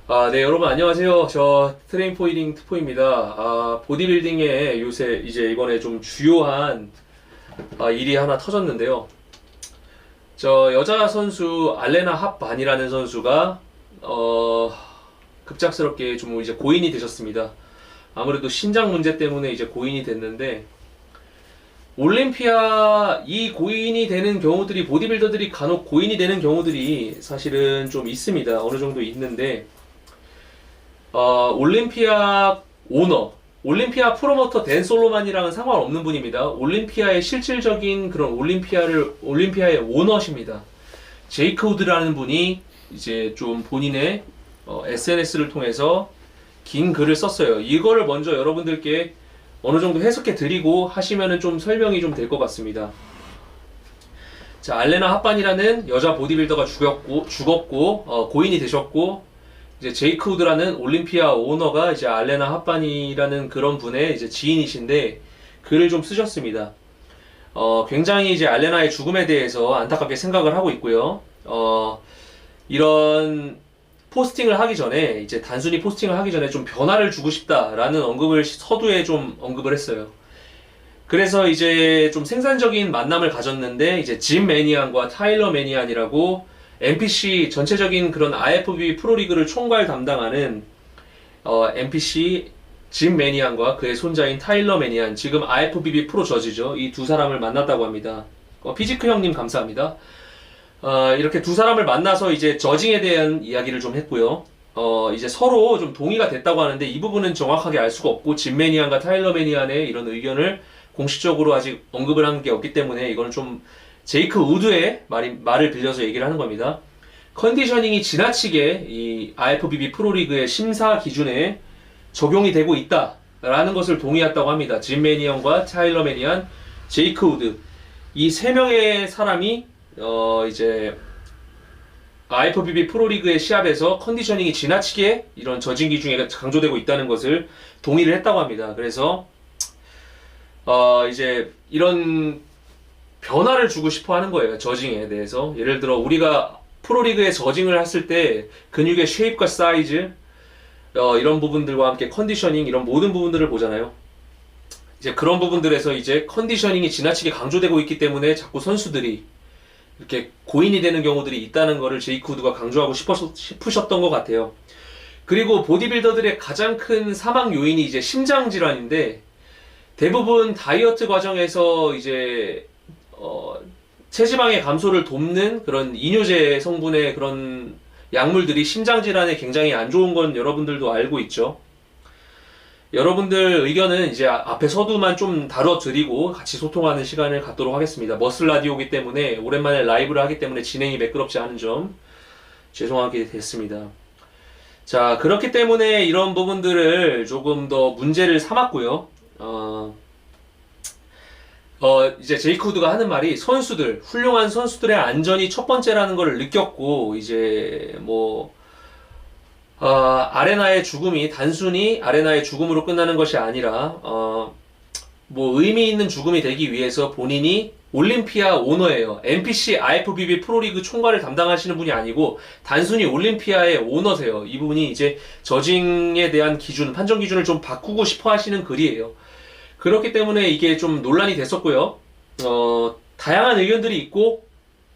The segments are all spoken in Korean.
네, 여러분 안녕하세요. 저 트레인포이딩 트포입니다. 보디빌딩에 요새 이제 이번에 좀 주요한 일이 하나 터졌는데요. 저 여자 선수 알레나 합반이라는 선수가 급작스럽게 좀 이제 고인이 되셨습니다. 아무래도 신장 문제 때문에 이제 고인이 됐는데 올림피아 이 고인이 되는 경우들이 보디빌더들이 간혹 고인이 되는 경우들이 사실은 좀 있습니다. 어느 정도 있는데 올림피아 오너, 올림피아 프로모터 댄 솔로만이랑은 상관없는 분입니다. 올림피아의 실질적인 그런 올림피아의 오너십니다. 제이크 우드라는 분이 이제 좀 본인의 SNS를 통해서 긴 글을 썼어요. 이거를 먼저 여러분들께 어느 정도 해석해 드리고 하시면은 좀 설명이 좀 될 것 같습니다. 자, 알레나 합반이라는 여자 보디빌더가 죽었고, 고인이 되셨고, 이제 제이크 우드라는 올림피아 오너가 이제 알레나 합반이라는 그런 분의 이제 지인이신데 글을 좀 쓰셨습니다. 굉장히 이제 알레나의 죽음에 대해서 안타깝게 생각을 하고 있고요. 이런 포스팅을 하기 전에 이제 단순히 포스팅을 하기 전에 좀 변화를 주고 싶다라는 언급을 서두에 좀 언급을 했어요. 그래서 이제 좀 생산적인 만남을 가졌는데 이제 짐 매니안과 타일러 매니안이라고 NPC 전체적인 그런 IFBB 프로리그를 총괄 담당하는 NPC 짐 매니안과 그의 손자인 타일러 매니안, 지금 IFBB 프로 저지죠. 이 두 사람을 만났다고 합니다. 피지크 형님 감사합니다. 이렇게 두 사람을 만나서 이제 저징에 대한 이야기를 좀 했고요. 이제 서로 좀 동의가 됐다고 하는데 이 부분은 정확하게 알 수가 없고 짐 매니안과 타일러 매니안의 이런 의견을 공식적으로 아직 언급을 한 게 없기 때문에 이거는 좀 제이크 우드의 말을 빌려서 얘기를 하는 겁니다. 컨디셔닝이 지나치게 이 IFBB 프로리그의 심사 기준에 적용이 되고 있다라는 것을 동의했다고 합니다. 짐 매니언과 타일러 매니안, 제이크 우드 이 세 명의 사람이 이제 IFBB 프로리그의 시합에서 컨디셔닝이 지나치게 이런 저진 기준에 강조되고 있다는 것을 동의를 했다고 합니다. 그래서 이제 이런 변화를 주고 싶어 하는 거예요. 저징에 대해서. 예를 들어 우리가 프로리그에 저징을 했을 때 근육의 쉐입과 사이즈 이런 부분들과 함께 컨디셔닝 이런 모든 부분들을 보잖아요. 이제 그런 부분들에서 이제 컨디셔닝이 지나치게 강조되고 있기 때문에 자꾸 선수들이 이렇게 고인이 되는 경우들이 있다는 거를 제이크 우드가 강조하고 싶으셨던 것 같아요. 그리고 보디빌더들의 가장 큰 사망 요인이 이제 심장 질환인데 대부분 다이어트 과정에서 이제 체지방의 감소를 돕는 그런 이뇨제 성분의 그런 약물들이 심장 질환에 굉장히 안 좋은 건 여러분들도 알고 있죠. 여러분들 의견은 이제 앞에 서두만 좀 다뤄드리고 같이 소통하는 시간을 갖도록 하겠습니다. 머슬 라디오이기 때문에 오랜만에 라이브를 하기 때문에 진행이 매끄럽지 않은 점 죄송하게 됐습니다. 자, 그렇기 때문에 이런 부분들을 조금 더 문제를 삼았고요. 이제 제이크 우드가 하는 말이 훌륭한 선수들의 안전이 첫 번째라는 걸 느꼈고, 이제 아레나의 죽음이 단순히 아레나의 죽음으로 끝나는 것이 아니라, 의미 있는 죽음이 되기 위해서 본인이 올림피아 오너예요. NPC IFBB 프로리그 총괄을 담당하시는 분이 아니고, 단순히 올림피아의 오너세요. 이분이 이제 저징에 대한 판정 기준을 좀 바꾸고 싶어 하시는 글이에요. 그렇기 때문에 이게 좀 논란이 됐었고요. 다양한 의견들이 있고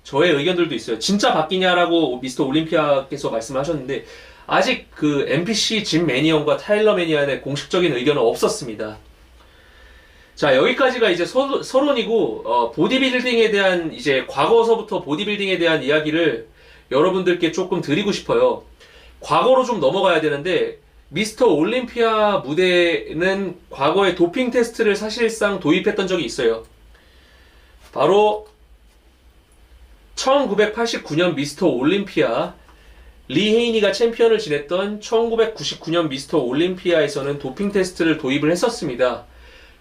저의 의견들도 있어요. 진짜 바뀌냐라고 미스터 올림피아께서 말씀하셨는데 아직 그 NPC 짐 매니언과 타일러 매니안의 공식적인 의견은 없었습니다. 자, 여기까지가 이제 서론이고 보디빌딩에 대한 이제 과거서부터 보디빌딩에 대한 이야기를 여러분들께 조금 드리고 싶어요. 과거로 좀 넘어가야 되는데 미스터 올림피아 무대는 과거에 도핑 테스트를 사실상 도입했던 적이 있어요. 바로 1989년 미스터 올림피아 리 헤이니가 챔피언을 지냈던 1999년 미스터 올림피아에서는 도핑 테스트를 도입을 했었습니다.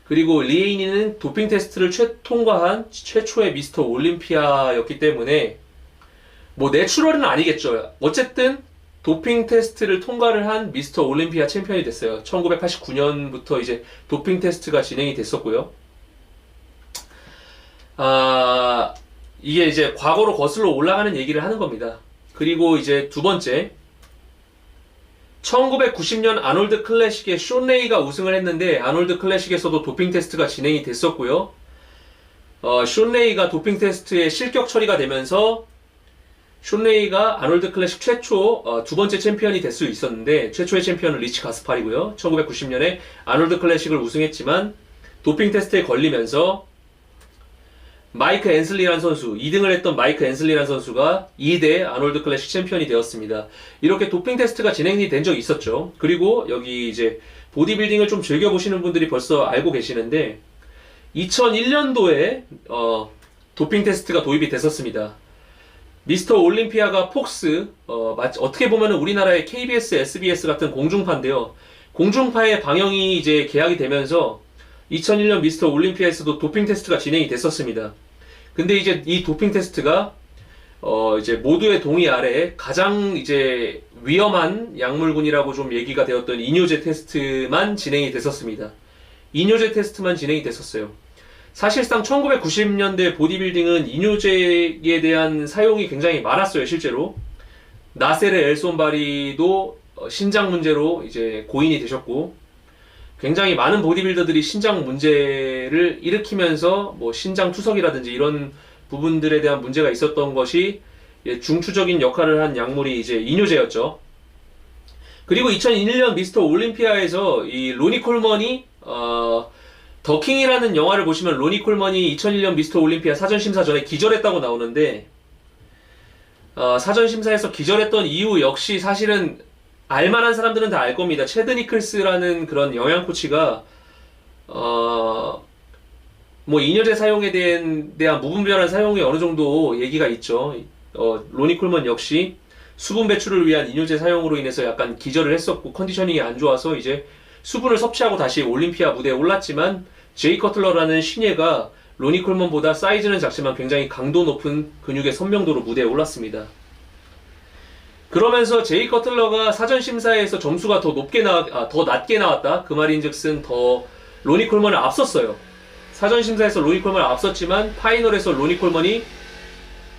그리고 리 헤이니는 도핑 테스트를 통과한 최초의 미스터 올림피아였기 때문에 내추럴은 아니겠죠. 어쨌든 도핑 테스트를 통과를 한 미스터 올림피아 챔피언이 됐어요. 1989년부터 이제 도핑 테스트가 진행이 됐었고요. 이게 이제 과거로 거슬러 올라가는 얘기를 하는 겁니다. 그리고 이제 두 번째, 1990년 아놀드 클래식에 숀 레이가 우승을 했는데 아놀드 클래식에서도 도핑 테스트가 진행이 됐었고요. 숀 레이가 도핑 테스트에 실격 처리가 되면서 숀 레이가 아놀드 클래식 최초 두 번째 챔피언이 될 수 있었는데 최초의 챔피언은 리치 가스파리고요. 1990년에 아놀드 클래식을 우승했지만 도핑 테스트에 걸리면서 마이크 앤슬리라는 선수, 2등을 했던 마이크 앤슬리라는 선수가 2대 아놀드 클래식 챔피언이 되었습니다. 이렇게 도핑 테스트가 진행이 된 적이 있었죠. 그리고 여기 이제 보디빌딩을 좀 즐겨보시는 분들이 벌써 알고 계시는데 2001년도에 도핑 테스트가 도입이 됐었습니다. 미스터 올림피아가 폭스, 어떻게 보면 우리나라의 KBS, SBS 같은 공중파인데요. 공중파의 방영이 이제 계약이 되면서 2001년 미스터 올림피아에서도 도핑 테스트가 진행이 됐었습니다. 근데 이제 이 도핑 테스트가 이제 모두의 동의 아래 가장 이제 위험한 약물군이라고 좀 얘기가 되었던 이뇨제 테스트만 진행이 됐었습니다. 이뇨제 테스트만 진행이 됐었어요. 사실상 1990년대 보디빌딩은 이뇨제에 대한 사용이 굉장히 많았어요, 실제로. 나세르 엘손바리도 신장 문제로 이제 고인이 되셨고, 굉장히 많은 보디빌더들이 신장 문제를 일으키면서 뭐 신장 투석이라든지 이런 부분들에 대한 문제가 있었던 것이 중추적인 역할을 한 약물이 이제 이뇨제였죠. 그리고 2001년 미스터 올림피아에서 이 로니 콜먼이 더 킹이라는 영화를 보시면 로니 콜먼이 2001년 미스터 올림피아 사전심사 전에 기절했다고 나오는데 사전심사에서 기절했던 이유 역시 사실은 알만한 사람들은 다 알 겁니다. 체드 니클스라는 그런 영양 코치가 뭐 이뇨제 사용에 대한 무분별한 사용이 어느 정도 얘기가 있죠. 로니 콜먼 역시 수분 배출을 위한 이뇨제 사용으로 인해서 약간 기절을 했었고 컨디셔닝이 안 좋아서 이제 수분을 섭취하고 다시 올림피아 무대에 올랐지만 제이 커틀러라는 신예가 로니 콜먼보다 사이즈는 작지만 굉장히 강도 높은 근육의 선명도로 무대에 올랐습니다. 그러면서 제이 커틀러가 사전심사에서 점수가 더 낮게 나왔다. 그 말인즉슨 더 로니 콜먼을 앞섰어요. 사전심사에서 로니 콜먼을 앞섰지만 파이널에서 로니 콜먼이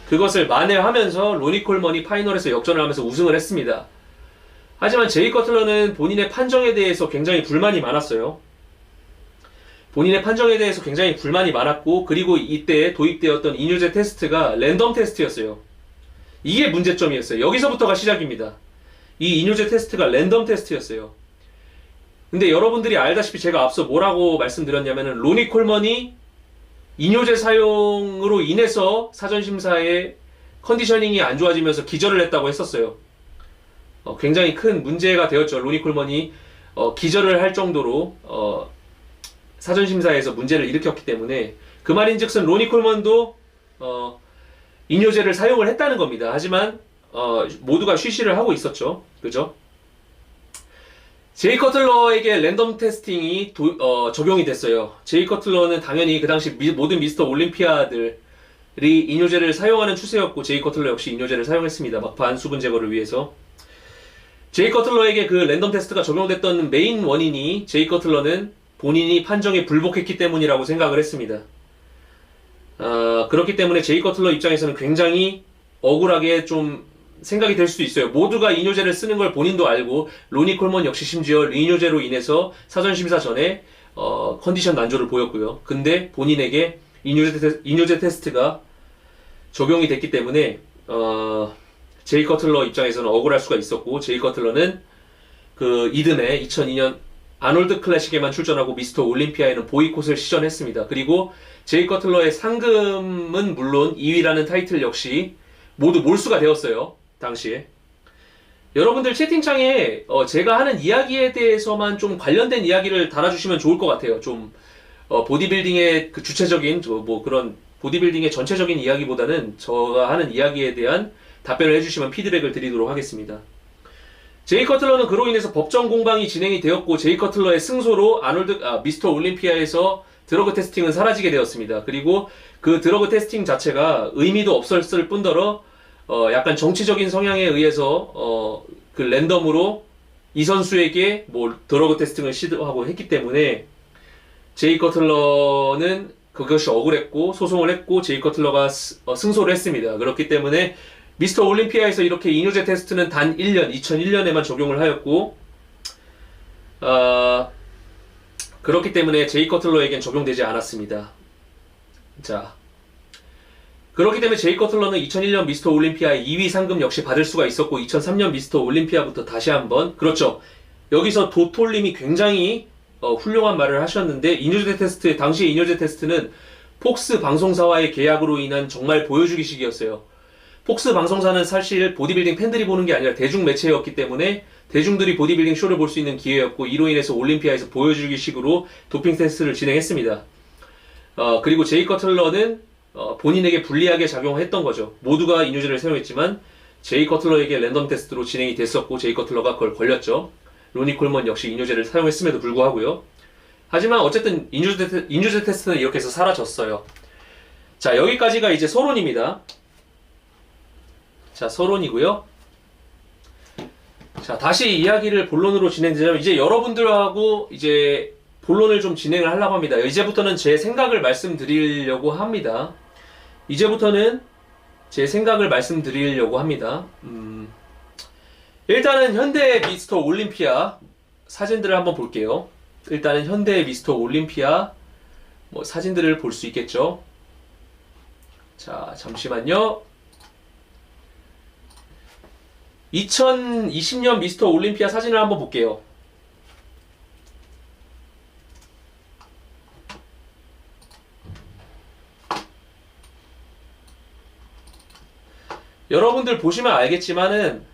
그것을 만회하면서 로니 콜먼이 파이널에서 역전을 하면서 우승을 했습니다. 하지만 제이 커틀러는 본인의 판정에 대해서 굉장히 불만이 많았어요. 본인의 판정에 대해서 굉장히 불만이 많았고, 그리고 이때 도입되었던 이뇨제 테스트가 랜덤 테스트였어요. 이게 문제점이었어요. 여기서부터가 시작입니다. 이 이뇨제 테스트가 랜덤 테스트였어요. 근데 여러분들이 알다시피 제가 앞서 뭐라고 말씀드렸냐면은 로니 콜먼이 이뇨제 사용으로 인해서 사전심사에 컨디셔닝이 안 좋아지면서 기절을 했다고 했었어요. 굉장히 큰 문제가 되었죠. 로니 콜먼이 기절을 할 정도로 사전심사에서 문제를 일으켰기 때문에 그 말인즉슨 로니 콜먼도 이뇨제를 사용을 했다는 겁니다. 하지만 모두가 쉬쉬를 하고 있었죠. 그죠? 제이 커틀러에게 랜덤 테스팅이 적용이 됐어요. 제이 커틀러는 당연히 그 당시 모든 미스터 올림피아들이 이뇨제를 사용하는 추세였고 제이 커틀러 역시 이뇨제를 사용했습니다. 막판 수분 제거를 위해서. 제이 커틀러에게 그 랜덤 테스트가 적용됐던 메인 원인이 제이 커틀러는 본인이 판정에 불복했기 때문이라고 생각을 했습니다. 그렇기 때문에 제이 커틀러 입장에서는 굉장히 억울하게 좀 생각이 될 수도 있어요. 모두가 이뇨제를 쓰는 걸 본인도 알고 로니 콜먼 역시 심지어 이뇨제로 인해서 사전심사 전에 컨디션 난조를 보였고요. 근데 본인에게 이뇨제 테스트가 적용이 됐기 때문에 제이 커틀러 입장에서는 억울할 수가 있었고 제이 커틀러는 그 이듬해 2002년 아놀드 클래식에만 출전하고 미스터 올림피아에는 보이콧을 시전했습니다. 그리고 제이 커틀러의 상금은 물론 2위라는 타이틀 역시 모두 몰수가 되었어요. 당시에. 여러분들 채팅창에 제가 하는 이야기에 대해서만 좀 관련된 이야기를 달아주시면 좋을 것 같아요. 좀 보디빌딩의 그 주체적인 뭐 그런 보디빌딩의 전체적인 이야기보다는 제가 하는 이야기에 대한 답변을 해주시면 피드백을 드리도록 하겠습니다. 제이 커틀러는 그로 인해서 법정 공방이 진행이 되었고 제이 커틀러의 승소로 미스터 올림피아에서 드러그 테스팅은 사라지게 되었습니다. 그리고 그 드러그 테스팅 자체가 의미도 없었을 뿐더러 약간 정치적인 성향에 의해서 그 랜덤으로 이 선수에게 뭐 드러그 테스팅을 시도하고 했기 때문에 제이 커틀러는 그것이 억울했고 소송을 했고 제이 커틀러가 승소를 했습니다. 그렇기 때문에 미스터 올림피아에서 이렇게 이뇨제 테스트는 단 1년, 2001년에만 적용을 하였고, 그렇기 때문에 제이 커틀러에겐 적용되지 않았습니다. 자, 그렇기 때문에 제이 커틀러는 2001년 미스터 올림피아 2위 상금 역시 받을 수가 있었고, 2003년 미스터 올림피아부터 다시 한번, 그렇죠. 여기서 도톨님이 굉장히 훌륭한 말을 하셨는데, 이뇨제 테스트, 당시의 이뇨제 테스트는 폭스 방송사와의 계약으로 인한 정말 보여주기식이었어요. 폭스 방송사는 사실 보디빌딩 팬들이 보는 게 아니라 대중 매체였기 때문에 대중들이 보디빌딩 쇼를 볼 수 있는 기회였고, 이로 인해서 올림피아에서 보여주기식으로 도핑 테스트를 진행했습니다. 그리고 제이 커틀러는 본인에게 불리하게 작용했던 거죠. 모두가 이뇨제를 사용했지만 제이 커틀러에게 랜덤 테스트로 진행이 됐었고, 제이 커틀러가 그걸 걸렸죠. 로니 콜먼 역시 이뇨제를 사용했음에도 불구하고요. 하지만 어쨌든 이뇨제 테스트는 이렇게 해서 사라졌어요. 자, 여기까지가 이제 서론입니다. 자, 서론이고요. 자, 다시 이야기를 본론으로 진행되자면, 이제 여러분들하고 이제 본론을 좀 진행을 하려고 합니다. 이제부터는 제 생각을 말씀드리려고 합니다. 이제부터는 제 생각을 말씀드리려고 합니다. 일단은 현대 미스터 올림피아 사진들을 한번 볼게요. 일단은 현대 미스터 올림피아 사진들을 볼 수 있겠죠. 자, 잠시만요. 2020년 미스터 올림피아 사진을 한번 볼게요. 여러분들 보시면 알겠지만은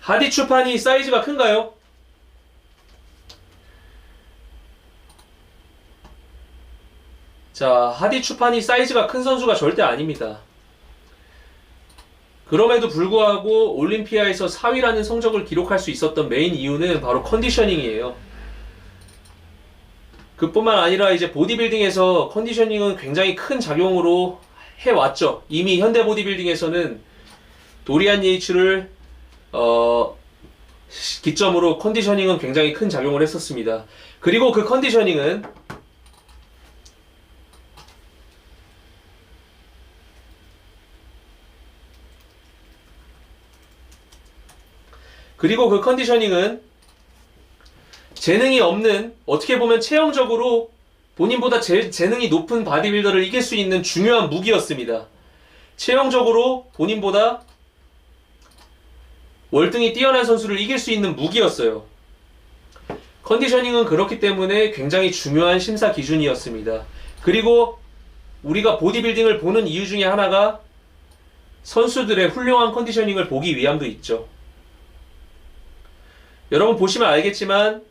하디 추판이 사이즈가 큰가요? 자, 하디 추판이 사이즈가 큰 선수가 절대 아닙니다. 그럼에도 불구하고 올림피아에서 4위라는 성적을 기록할 수 있었던 메인 이유는 바로 컨디셔닝이에요. 그뿐만 아니라 이제 보디빌딩에서 컨디셔닝은 굉장히 큰 작용으로 해왔죠. 이미 현대 보디빌딩에서는 도리안 예이츠를 기점으로 컨디셔닝은 굉장히 큰 작용을 했었습니다. 그리고 그 컨디셔닝은 재능이 없는, 어떻게 보면 체형적으로 본인보다 재능이 높은 바디빌더를 이길 수 있는 중요한 무기였습니다. 체형적으로 본인보다 월등히 뛰어난 선수를 이길 수 있는 무기였어요. 컨디셔닝은 그렇기 때문에 굉장히 중요한 심사 기준이었습니다. 그리고 우리가 보디빌딩을 보는 이유 중에 하나가 선수들의 훌륭한 컨디셔닝을 보기 위함도 있죠. 여러분 보시면 알겠지만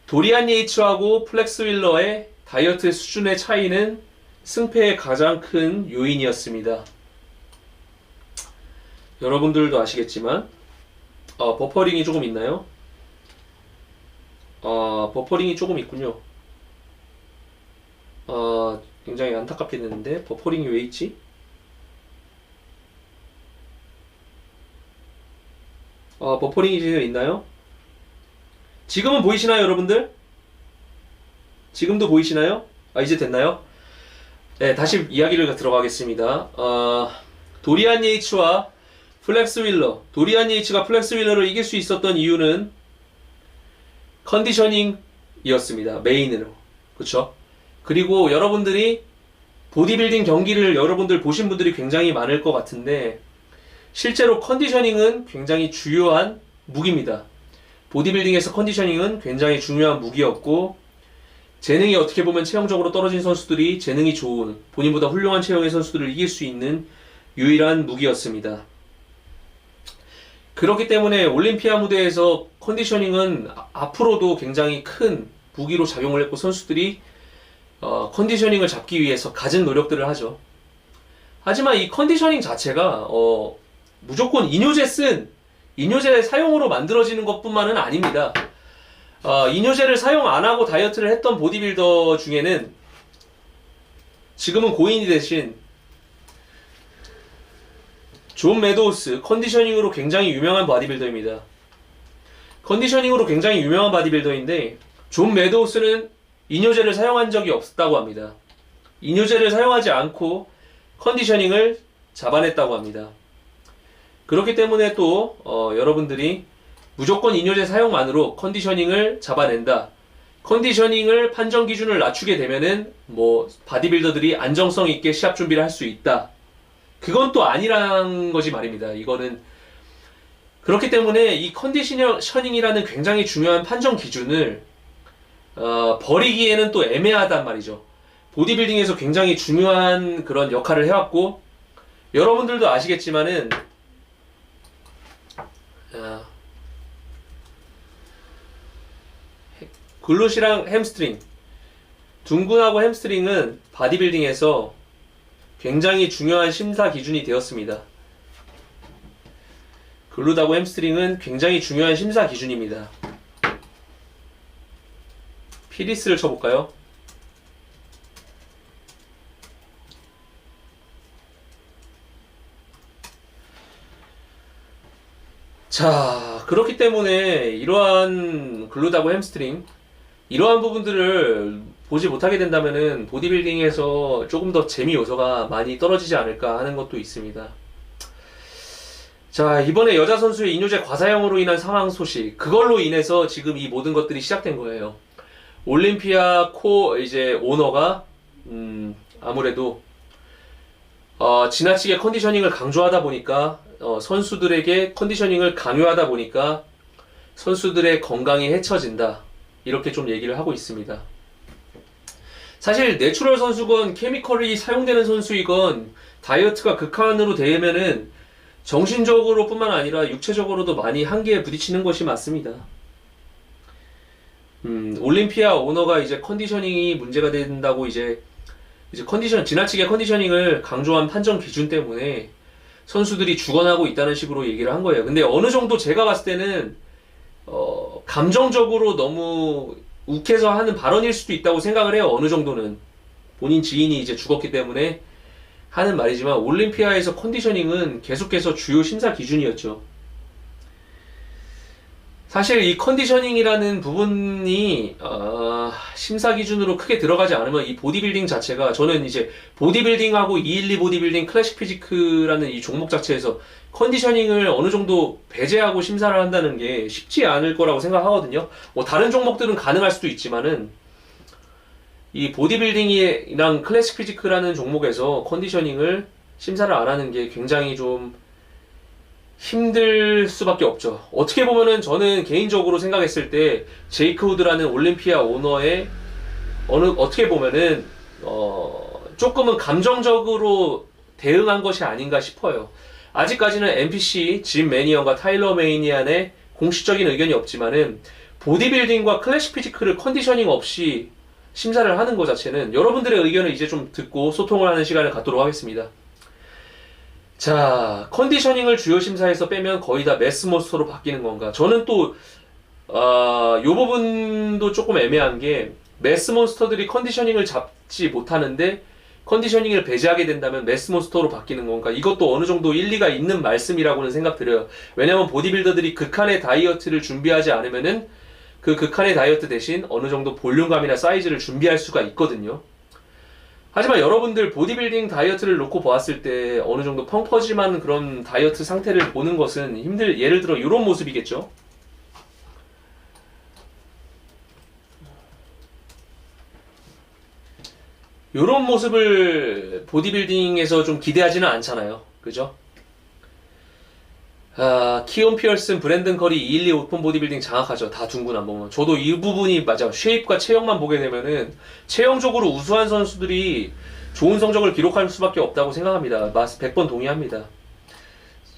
도리안 예이츠하고 플렉스 윌러의 다이어트 수준의 차이는 승패의 가장 큰 요인이었습니다. 여러분들도 아시겠지만 버퍼링이 조금 있나요? 버퍼링이 조금 있군요. 굉장히 안타깝게 됐는데 버퍼링이 왜 있지? 버퍼링이 지금 있나요? 지금은 보이시나요, 여러분들? 지금도 보이시나요? 이제 됐나요? 네, 다시 이야기를 들어가겠습니다. 도리안 예이츠와 플렉스 윌러. 도리안 예이츠가 플렉스 윌러를 이길 수 있었던 이유는 컨디셔닝이었습니다. 메인으로. 그쵸? 그리고 여러분들이 보디빌딩 경기를 여러분들 보신 분들이 굉장히 많을 것 같은데, 실제로 컨디셔닝은 굉장히 중요한 무기입니다. 보디빌딩에서 컨디셔닝은 굉장히 중요한 무기였고, 재능이 어떻게 보면 체형적으로 떨어진 선수들이 재능이 좋은, 본인보다 훌륭한 체형의 선수들을 이길 수 있는 유일한 무기였습니다. 그렇기 때문에 올림피아 무대에서 컨디셔닝은 앞으로도 굉장히 큰 무기로 작용을 했고, 선수들이 컨디셔닝을 잡기 위해서 갖은 노력들을 하죠. 하지만 이 컨디셔닝 자체가 무조건 이뇨제 사용으로 만들어지는 것뿐만은 아닙니다. 이뇨제를 사용 안 하고 다이어트를 했던 보디빌더 중에는 지금은 고인이 되신 존 매도우스, 컨디셔닝으로 굉장히 유명한 바디빌더입니다. 컨디셔닝으로 굉장히 유명한 바디빌더인데, 존 매도우스는 이뇨제를 사용한 적이 없다고 합니다. 이뇨제를 사용하지 않고 컨디셔닝을 잡아냈다고 합니다. 그렇기 때문에 또 여러분들이 무조건 이뇨제 사용만으로 컨디셔닝을 잡아낸다. 컨디셔닝을 판정 기준을 낮추게 되면은 뭐 바디빌더들이 안정성 있게 시합 준비를 할 수 있다. 그건 또 아니란 거지 말입니다. 이거는 그렇기 때문에 이 컨디셔닝이라는 굉장히 중요한 판정 기준을 버리기에는 또 애매하단 말이죠. 보디빌딩에서 굉장히 중요한 그런 역할을 해왔고 여러분들도 아시겠지만은 글룻이랑 햄스트링, 둔근하고 햄스트링은 바디빌딩에서 굉장히 중요한 심사 기준이 되었습니다. 글룻하고 햄스트링은 굉장히 중요한 심사 기준입니다. 피리스를 쳐볼까요? 자, 그렇기 때문에 이러한 글룻하고 햄스트링 이러한 부분들을 보지 못하게 된다면은 보디빌딩에서 조금 더 재미 요소가 많이 떨어지지 않을까 하는 것도 있습니다. 자, 이번에 여자 선수의 이뇨제 과사용으로 인한 사망 소식, 그걸로 인해서 지금 이 모든 것들이 시작된 거예요. 올림피아 이제 오너가 아무래도 지나치게 컨디셔닝을 강조하다 보니까 선수들에게 컨디셔닝을 강요하다 보니까 선수들의 건강이 해쳐진다. 이렇게 좀 얘기를 하고 있습니다. 사실 내추럴 선수건 케미컬이 사용되는 선수이건 다이어트가 극한으로 되면은 정신적으로 뿐만 아니라 육체적으로도 많이 한계에 부딪히는 것이 맞습니다. 올림피아 오너가 이제 컨디셔닝이 문제가 된다고 이제 지나치게 컨디셔닝을 강조한 판정 기준 때문에 선수들이 죽어나고 있다는 식으로 얘기를 한 거예요. 근데 어느 정도 제가 봤을 때는 감정적으로 너무 욱해서 하는 발언일 수도 있다고 생각을 해요. 어느 정도는 본인 지인이 이제 죽었기 때문에 하는 말이지만 올림피아에서 컨디셔닝은 계속해서 주요 심사 기준이었죠. 사실 이 컨디셔닝이라는 부분이 심사 기준으로 크게 들어가지 않으면 이 보디빌딩 자체가 저는 이제 보디빌딩하고 212 보디빌딩 클래식 피지크라는 이 종목 자체에서 컨디셔닝을 어느 정도 배제하고 심사를 한다는 게 쉽지 않을 거라고 생각하거든요. 뭐 다른 종목들은 가능할 수도 있지만은 이 보디빌딩이랑 클래식 피지크라는 종목에서 컨디셔닝을 심사를 안 하는 게 굉장히 좀 힘들 수밖에 없죠. 어떻게 보면은 저는 개인적으로 생각했을 때 제이크 우드라는 올림피아 오너의 어떻게 보면은 조금은 감정적으로 대응한 것이 아닌가 싶어요. 아직까지는 NPC 짐 매니언과 타일러 메이니안의 공식적인 의견이 없지만은 보디빌딩과 클래식 피지크를 컨디셔닝 없이 심사를 하는 것 자체는 여러분들의 의견을 이제 좀 듣고 소통을 하는 시간을 갖도록 하겠습니다. 자, 컨디셔닝을 주요 심사에서 빼면 거의 다 매스몬스터로 바뀌는 건가? 저는 또 요 부분도 조금 애매한 게 매스몬스터들이 컨디셔닝을 잡지 못하는데 컨디셔닝을 배제하게 된다면 매스몬스터로 바뀌는 건가? 이것도 어느 정도 일리가 있는 말씀이라고는 생각드려요. 왜냐면 보디빌더들이 극한의 다이어트를 준비하지 않으면은 그 극한의 다이어트 대신 어느 정도 볼륨감이나 사이즈를 준비할 수가 있거든요. 하지만 여러분들 보디빌딩 다이어트를 놓고 보았을 때 어느 정도 펑퍼짐한 그런 다이어트 상태를 보는 것은 예를 들어 이런 모습이겠죠. 이런 모습을 보디빌딩에서 좀 기대하지는 않잖아요. 그죠? 키온 피어슨, 브랜든 커리, 212 오픈 보디빌딩 장악하죠. 다 둥근 안 보면. 저도 이 부분이 맞아. 쉐입과 체형만 보게 되면은 체형적으로 우수한 선수들이 좋은 성적을 기록할 수밖에 없다고 생각합니다. 100번 동의합니다.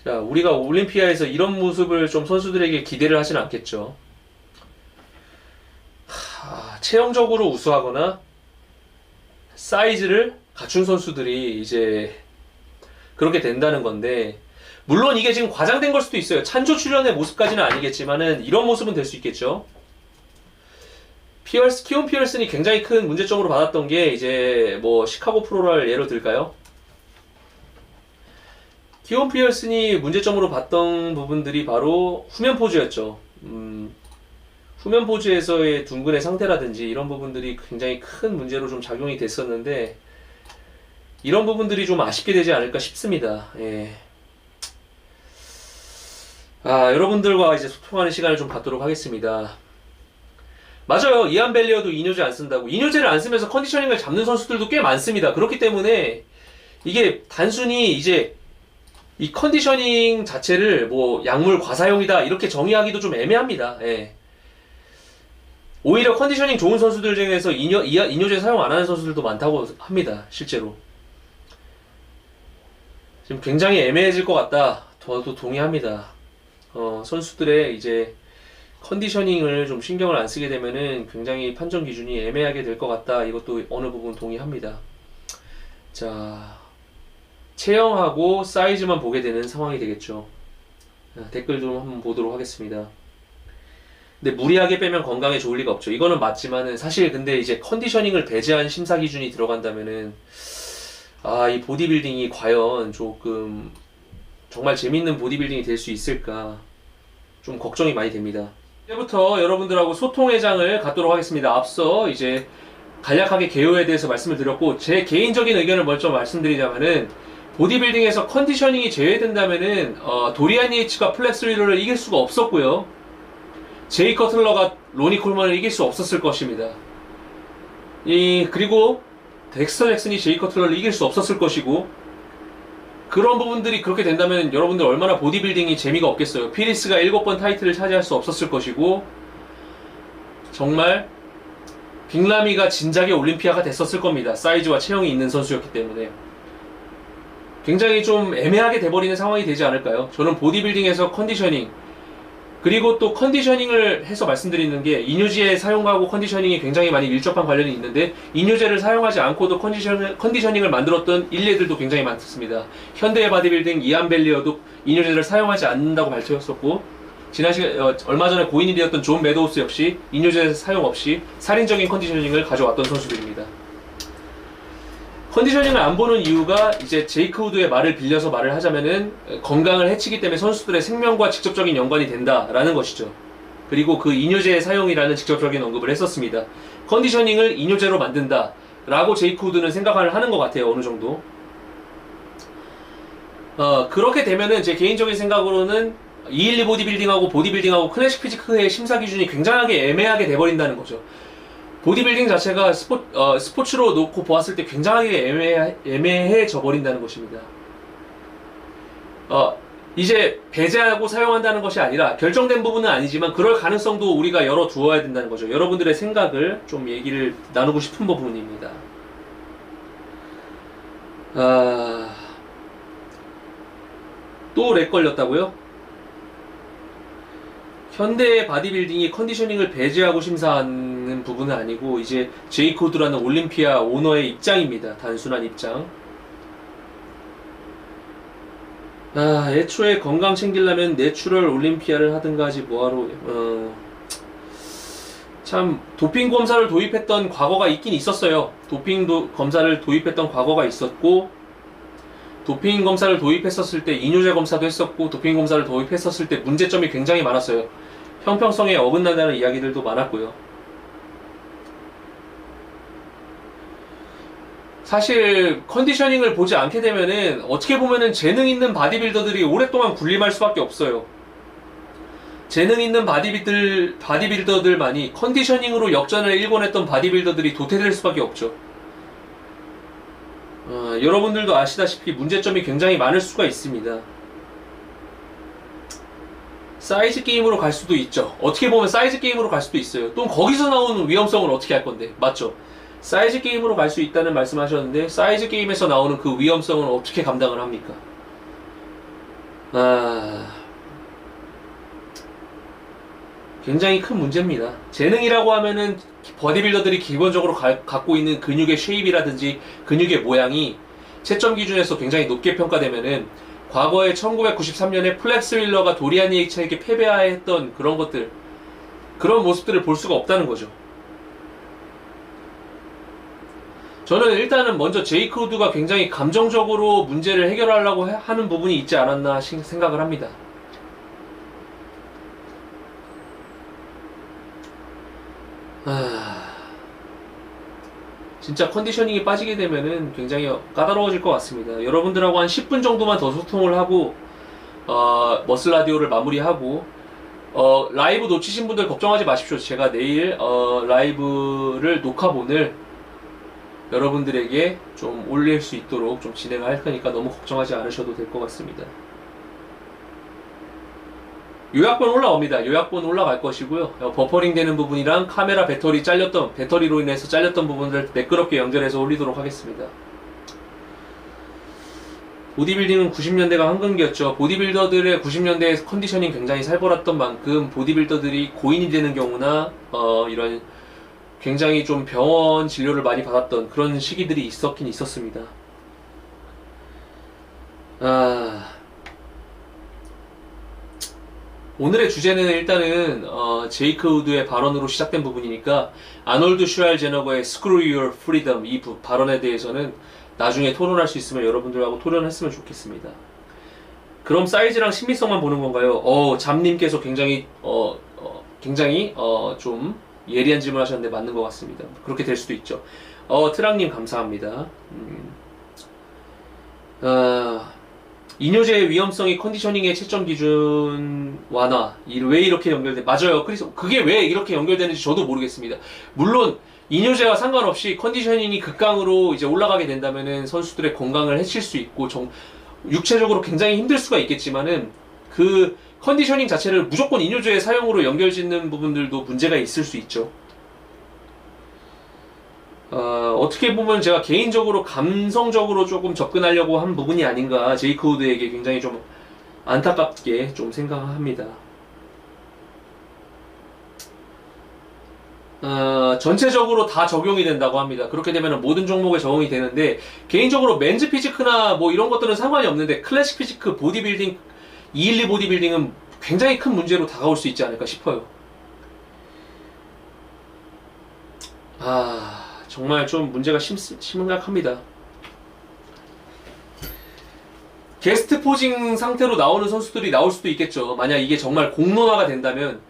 자, 우리가 올림피아에서 이런 모습을 좀 선수들에게 기대를 하진 않겠죠. 체형적으로 우수하거나 사이즈를 갖춘 선수들이 이제 그렇게 된다는 건데, 물론 이게 지금 과장된 걸 수도 있어요. 찬조 출연의 모습까지는 아니겠지만은 이런 모습은 될 수 있겠죠. 키온 피어슨이 굉장히 큰 문제점으로 받았던 게 이제 뭐 시카고 프로를 예로 들까요? 키온 피어슨이 문제점으로 봤던 부분들이 바로 후면 포즈였죠. 후면 포즈에서의 둥근의 상태라든지 이런 부분들이 굉장히 큰 문제로 좀 작용이 됐었는데, 이런 부분들이 좀 아쉽게 되지 않을까 싶습니다. 예. 여러분들과 이제 소통하는 시간을 좀 갖도록 하겠습니다. 맞아요. 이안 벨리어도 이뇨제 안 쓴다고. 이뇨제를 안 쓰면서 컨디셔닝을 잡는 선수들도 꽤 많습니다. 그렇기 때문에 이게 단순히 이제 이 컨디셔닝 자체를 뭐 약물 과사용이다 이렇게 정의하기도 좀 애매합니다. 예. 오히려 컨디셔닝 좋은 선수들 중에서 이뇨제 사용 안 하는 선수들도 많다고 합니다. 실제로. 지금 굉장히 애매해질 것 같다. 저도 동의합니다. 선수들의 이제 컨디셔닝을 좀 신경을 안 쓰게 되면은 굉장히 판정 기준이 애매하게 될 것 같다. 이것도 어느 부분 동의합니다. 자, 체형하고 사이즈만 보게 되는 상황이 되겠죠. 댓글 좀 한번 보도록 하겠습니다. 근데 무리하게 빼면 건강에 좋을 리가 없죠. 이거는 맞지만은 사실 근데 이제 컨디셔닝을 배제한 심사 기준이 들어간다면은 이 보디빌딩이 과연 조금 정말 재밌는 보디빌딩이 될 수 있을까 좀 걱정이 많이 됩니다. 이제부터 여러분들하고 소통의 장을 갖도록 하겠습니다. 앞서 이제 간략하게 개요에 대해서 말씀을 드렸고 제 개인적인 의견을 먼저 말씀드리자면은 보디빌딩에서 컨디셔닝이 제외된다면은 도리안 예이츠가 플렉스 릴러를 이길 수가 없었고요. 제이 커틀러가 로니 콜먼을 이길 수 없었을 것입니다. 그리고 덱스터 잭슨이 제이 커틀러를 이길 수 없었을 것이고 그런 부분들이 그렇게 된다면 여러분들 얼마나 보디빌딩이 재미가 없겠어요. 피리스가 7번 타이틀을 차지할 수 없었을 것이고 정말 빅라미가 진작에 올림피아가 됐었을 겁니다. 사이즈와 체형이 있는 선수였기 때문에 굉장히 좀 애매하게 돼버리는 상황이 되지 않을까요? 저는 보디빌딩에서 컨디셔닝 그리고 또 컨디셔닝을 해서 말씀드리는 게 이뇨제 사용하고 컨디셔닝이 굉장히 많이 밀접한 관련이 있는데 이뇨제를 사용하지 않고도 컨디셔닝을 만들었던 일례들도 굉장히 많습니다. 현대의 바디빌딩 이안 벨리어도 이뇨제를 사용하지 않는다고 발표했었고 지난 시간 얼마 전에 고인이 되었던 존 매도우스 역시 이뇨제 사용 없이 살인적인 컨디셔닝을 가져왔던 선수들입니다. 컨디셔닝을 안 보는 이유가 이제 제이크 우드의 말을 빌려서 말을 하자면은 건강을 해치기 때문에 선수들의 생명과 직접적인 연관이 된다라는 것이죠. 그리고 그 이뇨제의 사용이라는 직접적인 언급을 했었습니다. 컨디셔닝을 이뇨제로 만든다 라고 제이크 우드는 생각을 하는 것 같아요. 어느 정도. 그렇게 되면은 제 개인적인 생각으로는 212 보디빌딩하고 보디빌딩하고 클래식 피지크의 심사 기준이 굉장하게 애매하게 돼버린다는 거죠. 보디빌딩 자체가 스포츠로 놓고 보았을 때 굉장하게 애매해져 버린다는 것입니다. 이제 배제하고 사용한다는 것이 아니라 결정된 부분은 아니지만 그럴 가능성도 우리가 열어 두어야 된다는 거죠. 여러분들의 생각을 좀 얘기를 나누고 싶은 부분입니다. 또 렉 걸렸다고요? 현대의 바디빌딩이 컨디셔닝을 배제하고 심사하는 부분은 아니고 이제 제이코드라는 올림피아 오너의 입장입니다. 단순한 입장. 애초에 건강 챙기려면 내추럴 올림피아를 하든가 하지 뭐하러 참 도핑 검사를 도입했던 과거가 있긴 있었어요. 도핑 검사를 도입했던 과거가 있었고 도핑 검사를 도입했었을 때 이뇨제 검사도 했었고 도핑 검사를 도입했었을 때 문제점이 굉장히 많았어요. 형평성에 어긋난다는 이야기들도 많았고요. 사실 컨디셔닝을 보지 않게 되면은 어떻게 보면은 재능 있는 바디빌더들이 오랫동안 군림할 수밖에 없어요. 재능 있는 바디빌더들만이 컨디셔닝으로 역전을 일궈냈던 바디빌더들이 도태될 수밖에 없죠. 여러분들도 아시다시피 문제점이 굉장히 많을 수가 있습니다. 사이즈 게임으로 갈 수도 있죠. 어떻게 보면 사이즈 게임으로 갈 수도 있어요. 또 거기서 나오는 위험성을 어떻게 할 건데, 맞죠? 사이즈 게임으로 갈 수 있다는 말씀하셨는데 사이즈 게임에서 나오는 그 위험성은 어떻게 감당을 합니까? 굉장히 큰 문제입니다. 재능이라고 하면은 버디빌더들이 기본적으로 갖고 있는 근육의 쉐입이라든지 근육의 모양이 채점 기준에서 굉장히 높게 평가되면은 과거에 1993년에 플렉스 윌러가 도리안 예이츠에게 패배했던 그런 것들, 그런 모습들을 볼 수가 없다는 거죠. 저는 일단은 먼저 제이크 우드가 굉장히 감정적으로 문제를 해결하려고 하는 부분이 있지 않았나 생각을 합니다. 진짜 컨디셔닝이 빠지게 되면은 굉장히 까다로워질 것 같습니다. 여러분들하고 한 10분 정도만 더 소통을 하고 머슬 라디오를 마무리하고 라이브 놓치신 분들 걱정하지 마십시오. 제가 내일 라이브를 녹화본을 여러분들에게 좀 올릴 수 있도록 좀 진행을 할 거니까 너무 걱정하지 않으셔도 될 것 같습니다. 요약본 올라옵니다. 요약본 올라갈 것이고요. 버퍼링 되는 부분이랑 카메라 배터리로 인해서 잘렸던 부분들 매끄럽게 연결해서 올리도록 하겠습니다. 보디빌딩은 90년대가 황금기였죠. 보디빌더들의 90년대에 컨디셔닝 굉장히 살벌했던 만큼 보디빌더들이 고인이 되는 경우나 이런 굉장히 좀 병원 진료를 많이 받았던 그런 시기들이 있었긴 있었습니다. 오늘의 주제는 일단은 제이크 우드의 발언으로 시작된 부분이니까 아놀드 슈왈제너거의 Screw Your Freedom 이 발언에 대해서는 나중에 토론할 수 있으면 여러분들하고 토론했으면 좋겠습니다. 그럼 사이즈랑 신미성만 보는 건가요? 잠님께서 굉장히 좀 예리한 질문 하셨는데 맞는 것 같습니다. 그렇게 될 수도 있죠. 트랑님 감사합니다. 이뇨제의 위험성이 컨디셔닝의 채점 기준 완화 왜 이렇게 연결돼? 맞아요. 그래서 그게 왜 이렇게 연결되는지 저도 모르겠습니다. 물론 이뇨제와 상관없이 컨디셔닝이 극강으로 이제 올라가게 된다면은 선수들의 건강을 해칠 수 있고 육체적으로 굉장히 힘들 수가 있겠지만은 그 컨디셔닝 자체를 무조건 이뇨제의 사용으로 연결짓는 부분들도 문제가 있을 수 있죠. 어떻게 보면 제가 개인적으로 감성적으로 조금 접근하려고 한 부분이 아닌가 제이크 우드에게 굉장히 좀 안타깝게 좀 생각합니다. 전체적으로 다 적용이 된다고 합니다. 그렇게 되면 모든 종목에 적용이 되는데 개인적으로 맨즈 피지크나 뭐 이런 것들은 상관이 없는데 클래식 피지크, 보디빌딩, 212 보디빌딩은 굉장히 큰 문제로 다가올 수 있지 않을까 싶어요. 정말 좀 문제가 심각합니다. 게스트 포징 상태로 나오는 선수들이 나올 수도 있겠죠. 만약 이게 정말 공론화가 된다면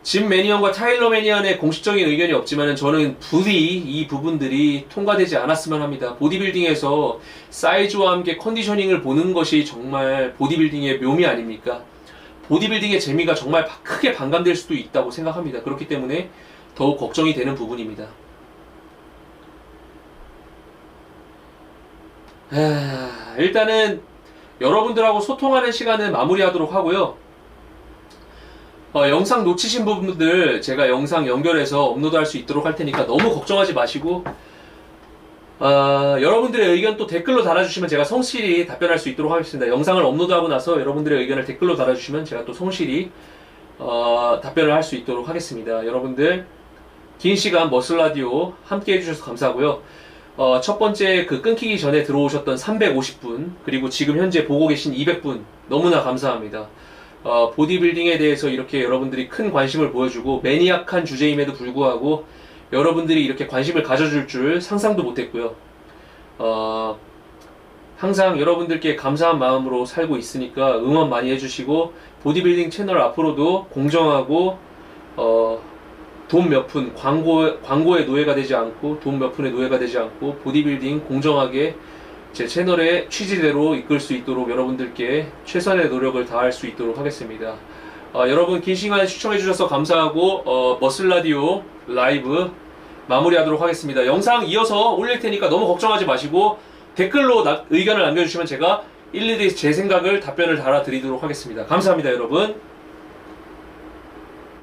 짐 매니언과 타일러 매니언의 공식적인 의견이 없지만 저는 부디 이 부분들이 통과되지 않았으면 합니다. 보디빌딩에서 사이즈와 함께 컨디셔닝을 보는 것이 정말 보디빌딩의 묘미 아닙니까? 보디빌딩의 재미가 정말 크게 반감될 수도 있다고 생각합니다. 그렇기 때문에 더욱 걱정이 되는 부분입니다. 일단은 여러분들하고 소통하는 시간을 마무리하도록 하고요. 영상 놓치신 부분들 제가 영상 연결해서 업로드할 수 있도록 할 테니까 너무 걱정하지 마시고 여러분들의 의견 또 댓글로 달아주시면 제가 성실히 답변할 수 있도록 하겠습니다. 영상을 업로드하고 나서 여러분들의 의견을 댓글로 달아주시면 제가 또 성실히 답변을 할 수 있도록 하겠습니다. 여러분들 긴 시간 머슬라디오 함께 해주셔서 감사하고요. 첫 번째 그 끊기기 전에 들어오셨던 350분 그리고 지금 현재 보고 계신 200분 너무나 감사합니다. 보디빌딩에 대해서 이렇게 여러분들이 큰 관심을 보여주고 매니악한 주제임에도 불구하고 여러분들이 이렇게 관심을 가져줄 줄 상상도 못했고요. 항상 여러분들께 감사한 마음으로 살고 있으니까 응원 많이 해주시고 보디빌딩 채널 앞으로도 공정하고 돈 몇 푼 광고의 노예가 되지 않고 돈 몇 푼의 노예가 되지 않고 보디빌딩 공정하게 제 채널의 취지대로 이끌 수 있도록 여러분들께 최선의 노력을 다할 수 있도록 하겠습니다. 여러분 긴 시간 시청해 주셔서 감사하고 머슬라디오 라이브 마무리하도록 하겠습니다. 영상 이어서 올릴 테니까 너무 걱정하지 마시고 댓글로 의견을 남겨주시면 제가 일일이 제 생각을 답변을 달아드리도록 하겠습니다. 감사합니다 여러분.